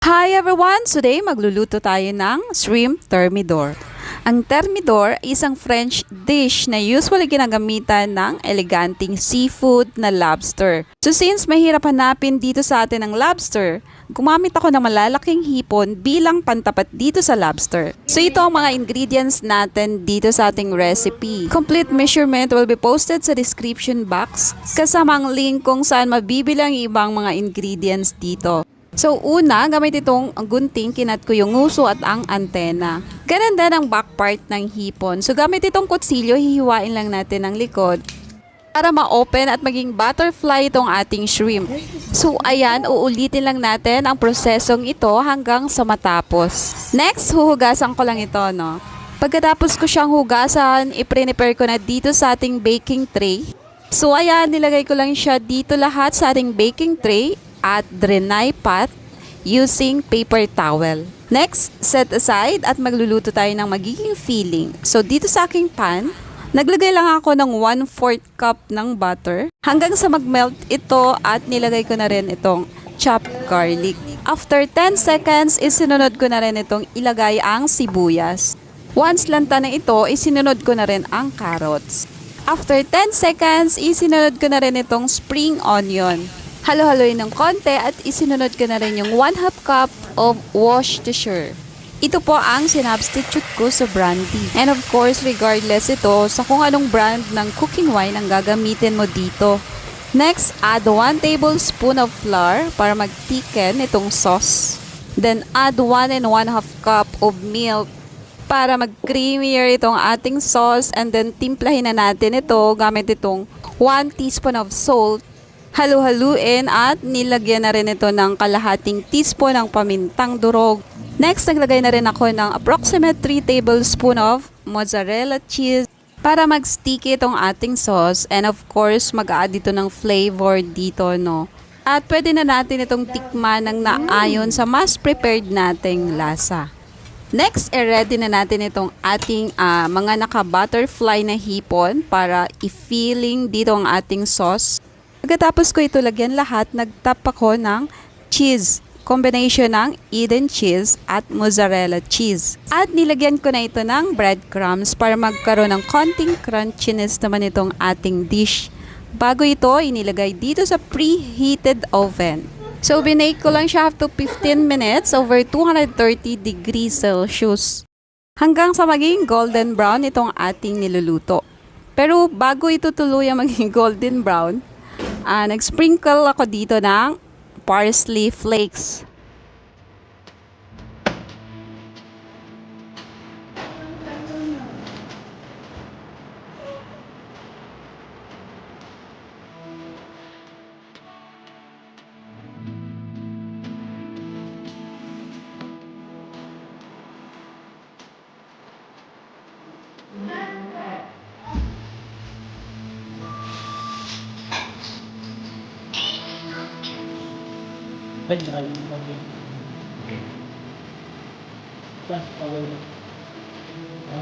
Hi everyone! Today magluluto tayo ng shrimp thermidor. Ang thermidor ay isang French dish na usually ginagamitan ng eleganting seafood na lobster. So since mahirap hanapin dito sa atin ang lobster, gumamit ako ng malalaking hipon bilang pantapat dito sa lobster. So ito ang mga ingredients natin dito sa ating recipe. Complete measurement will be posted sa description box kasama ang link kung saan mabibili ang ibang mga ingredients dito. So una, gamit itong gunting, kinat ko yung nguso at ang antena. Ganun din ang back part ng hipon. So gamit itong kutsilyo, hihiwain lang natin ang likod para ma-open at maging butterfly itong ating shrimp. So ayan, uulitin lang natin ang prosesong ito hanggang sa matapos. Next, huhugasan ko lang ito, no? Pagkatapos ko siyang hugasan, i-prepare ko na dito sa ating baking tray. So ayan, nilagay ko lang siya dito lahat sa ating baking tray at drenai pot using paper towel. Next, set aside at magluluto tayo ng magiging filling. So dito sa aking pan, naglagay lang ako ng 1/4 cup ng butter hanggang sa mag-melt ito at nilagay ko na rin itong chopped garlic. After 10 seconds, isinunod ko na rin itong ilagay ang sibuyas. Once lanta na ito, isinunod ko na rin ang carrots. After 10 seconds, isinunod ko na rin itong spring onion. Halo-haloy ng konti at isinunod ko na rin yung 1/2 cup of Worcestershire. Ito po ang sinubstitute ko sa brandy. And of course, regardless ito sa kung anong brand ng cooking wine ang gagamitin mo dito. Next, add 1 tablespoon of flour para mag-thicken itong sauce. Then add 1 1/2 cup of milk para mag-creamier itong ating sauce. And then timplahin na natin ito gamit itong 1 teaspoon of salt. Halu-haluin at nilagyan na rin ito ng kalahating teaspoon ng pamintang durog. Next, naglagay na rin ako ng approximate 3 tablespoon of mozzarella cheese para mag-sticky itong ating sauce. And of course, mag-add ito ng flavor dito, no? At pwede na natin itong tikman ng naayon sa mas prepared nating lasa. Next, i-ready na natin itong ating mga naka-butterfly na hipon para i-filling dito ang ating sauce. Pagkatapos ko ito lagyan lahat, nagtap ako ng cheese. Combination ng Eden cheese at mozzarella cheese. At nilagyan ko na ito ng breadcrumbs para magkaroon ng konting crunchiness naman itong ating dish. Bago ito, inilagay dito sa preheated oven. So, binake ko lang siya up to 15 minutes over 230 degrees Celsius. Hanggang sa maging golden brown itong ating niluluto. Pero bago ito tuluyang maging golden brown, nag-sprinkle ako dito ng parsley flakes. Pwede na kayo mag-game. Pas, pawal na. Ha?